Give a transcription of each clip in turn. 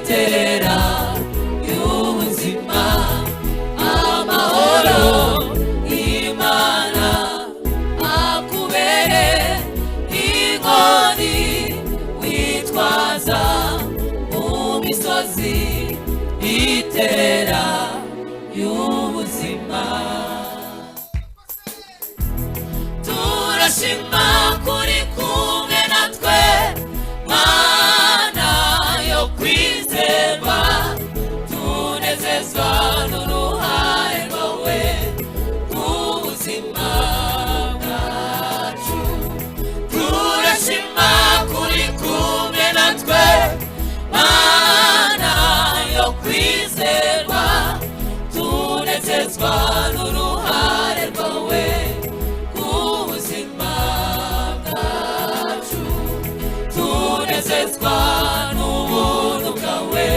itera y'ubuzima, amahoro y'Imana akubere inkoni witwaza mu misozi itera y'ubuzima. Turashima kuri kumwe natwe, Mana yo kwizerwa, tunezezwa n'uruhare rwawe mu buzima bwacu. Turashima kuri kumwe natwe, Mana yo kwizerwa, tunezezwa n'uruhare rwawe mu buzima bwacu. Tunezezwa n'ubuntu bwawe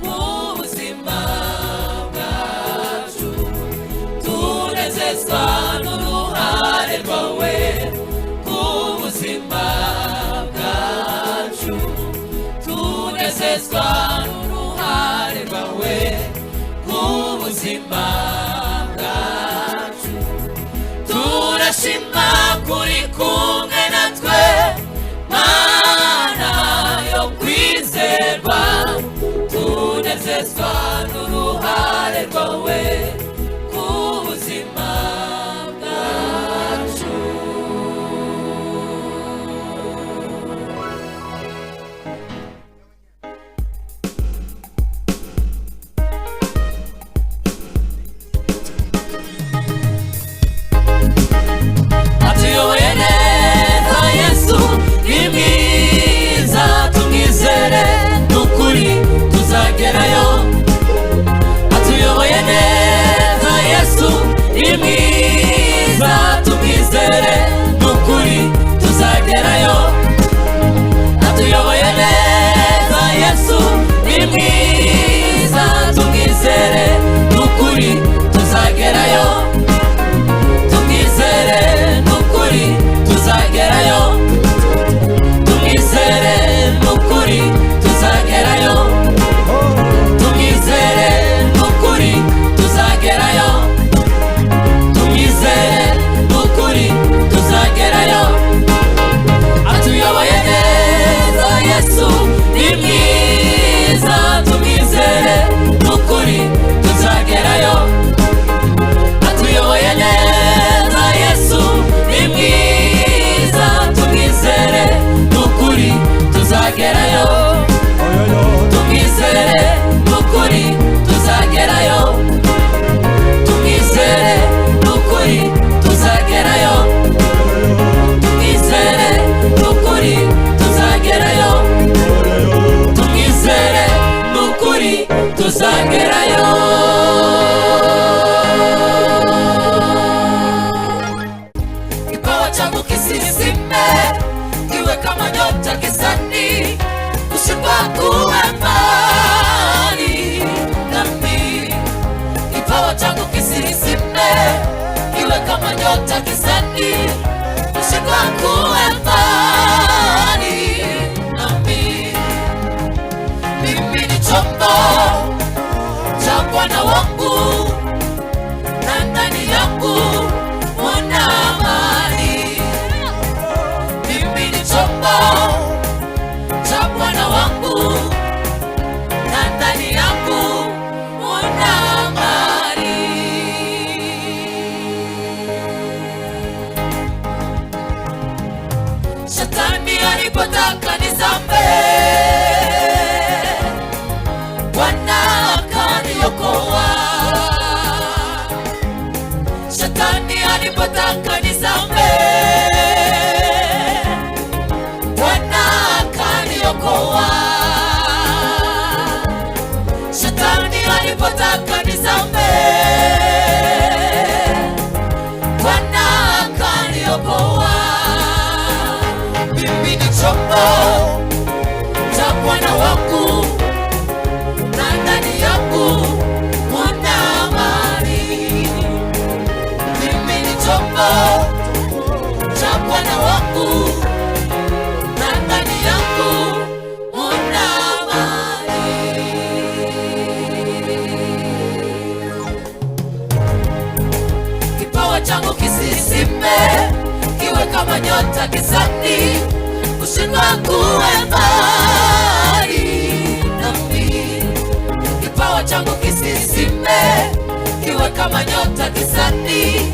mu buzima bwacu. Tunezezwa n'uruhare rwawe mu buzima bwacu. Tunezezwa n'uruhare rwawe mu buzima bwacu. Turashima kuri kumwe natwe, Mana yo kwizerwa, tunezezwa n'uruhare rwawe mu buzima bwacu. Atuyoboye neza Yesu ni mwiza, tumwizere n'ukuri tuzagerayo. Atuyoboye neza Yesu ni mwiza, tumwizere n'ukuri tuzagerayo. Atuyoboye neza Yesu ni mwiza, tumwizere n'ukuri tuzagerayo. Tumwizere n'ukuri tuzagerayo. Tumwizere n'ukuri tuzagerayo. Tumwizere n'ukuri tuzagerayo. Tumwizere n'ukuri tuzagerayo. Atuyoboye neza Yesu ni mwiza, tumwizere n'ukuri tuzagerayo. Atuyoboye neza Yesu ni mwiza, tumwizere n'ukuri tuzagerayo. Tumwizere n'ukuri tuzagerayo. Tumwizere n'ukuri tuzagerayo. Tumwizere n'ukuri tuzagerayo. Tumwizere n'ukuri tuzagerayo. Kipawa changu kisisime, kiwe kama nyota gizani, usipa kuwe mbali nami. Kipawa changu kisisime, kiwe kama nyota gizani, usipa kuwe mbali nami. Mimi ni chombo cha Bwana wangu, na ndani yangu muna amani. Mimi ni chombo cha Bwana wangu, na ndani yangu muna amani. Shetani alipotaka nizame, Bwana akaniokoa. Shetani alipotaka nizame, Bwana akaniokoa. Shetani alipotaka nizame, Bwana akaniokoa. Mimi ni chombo cha Bwana wangu, na ndani yangu muna amani. Mimi ni chombo cha Bwana wangu, na ndani yangu muna amani. kama nyota gizani, kushindwa kuwe mbali nami. Kipawa changu kisizime, kiwe kama nyota gizani,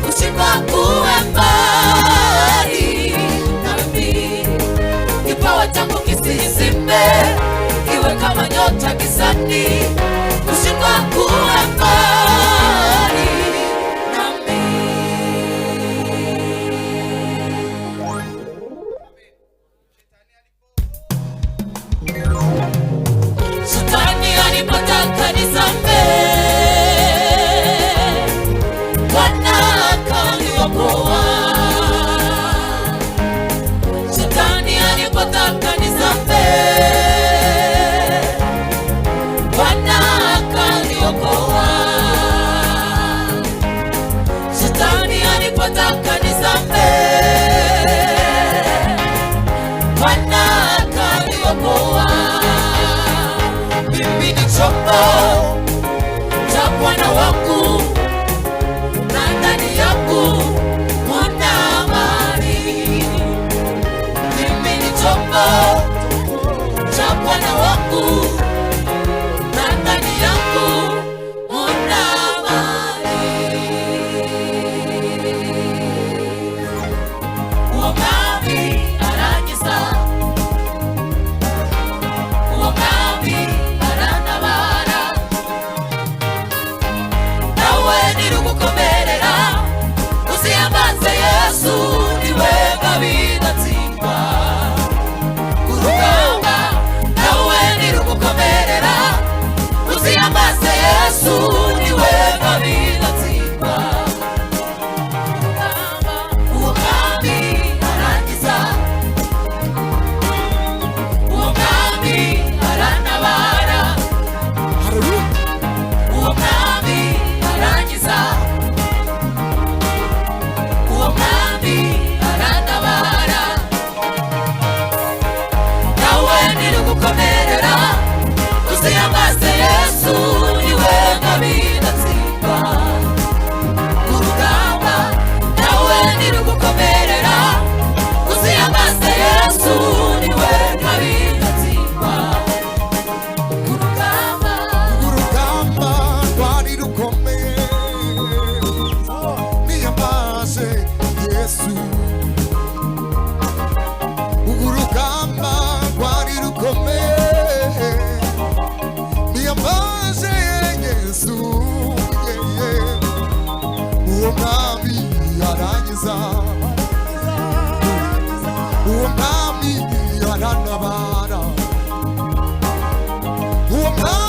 kushindwa kuwe mbali nami. Kipawa changu kisizime, kiwe kama nyota gizani, kushindwa kuwe mbali nami. Shetani alipotaka nizame, Bwana akaniokoa. Shetani alipotaka nizame, Bwana akaniokoa. Shetani alipotaka nizame, Bwana akaniokoa. Mimi ni chombo cha Bwana wangu, na ndani yangu muna amani. Mimi ni chombo cha Bwana wangu, na ndani yangu muna amani. Uomami arangiza, uomami arantabara, nawe nirugukomerera, uziyambaze Yesu niwe ngabidatsindwa. Kurugamba nawe nirugukomerera, uziyambaze Yesu niwe ngabidatsindwa. Uomami arangiza, uomami arantabara, uomami arangiza, uomami arantabara, nawe nirugukomerera, uziyambaze Yesu niwe ngabidatsindwa. Kurugamba nawe nirugukomerera, uziyambaze Yesu niwe ngabidatsindwa. Kurugamba rwari rukomeye, niyambaze Yesu. Urugamba rwari rukomeye, niyambaze Yesu. Uwo mwami arangiza, uwo mwami arantabara, uwo mwami